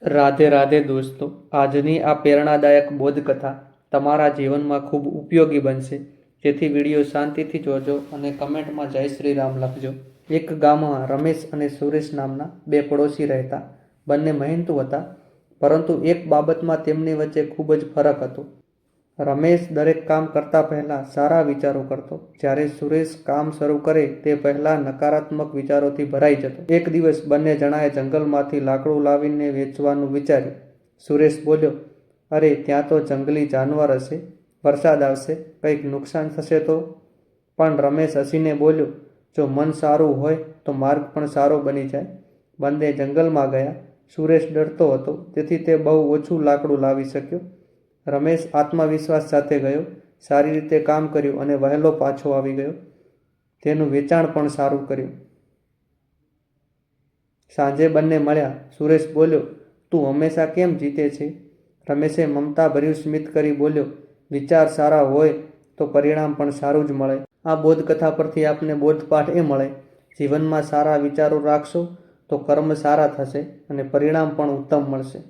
રાધે રાધે દોસ્તો, આજની આ પ્રેરણાદાયક બોધકથા તમારા જીવનમાં ખૂબ ઉપયોગી બનશે. જેથી વિડીયો શાંતિથી જોજો અને કમેન્ટમાં જય શ્રી રામ લખજો. એક ગામમાં રમેશ અને સુરેશ નામના બે પડોશી રહેતા. બંને મહેનતુ હતા, પરંતુ એક બાબતમાં તેમની વચ્ચે ખૂબ જ ફરક હતો. રમેશ દરેક કામ કરતા પહેલાં સારા વિચારો કરતો, જ્યારે સુરેશ કામ શરૂ કરે તે પહેલાં નકારાત્મક વિચારોથી ભરાઈ જતો. એક દિવસ બંને જણાએ જંગલમાંથી લાકડું લાવીને વેચવાનું વિચાર્યું. સુરેશ બોલ્યો, અરે ત્યાં તો જંગલી જાનવર હશે, વરસાદ આવશે, કંઈક નુકસાન થશે તો? પણ રમેશ હસીને બોલ્યો, જો મન સારું હોય તો માર્ગ પણ સારો બની જાય. બંને જંગલમાં ગયા. સુરેશ ડરતો હતો, તેથી તે બહુ ઓછું લાકડું લાવી શક્યો. રમેશ આત્મવિશ્વાસ સાથે ગયો, સારી રીતે કામ કર્યું અને વહેલો પાછો આવી ગયો. તેનું વેચાણ પણ સારું કર્યું. સાંજે બંને મળ્યા. સુરેશ બોલ્યો, તું હંમેશા કેમ જીતે છે? રમેશે મમતાભર્યું સ્મિત કરી બોલ્યો, વિચાર સારા હોય તો પરિણામ પણ સારું જ મળે. આ બોધકથા પરથી આપને બોધપાઠ એ મળે, જીવનમાં સારા વિચારો રાખશો તો કર્મ સારા થશે અને પરિણામ પણ ઉત્તમ મળશે.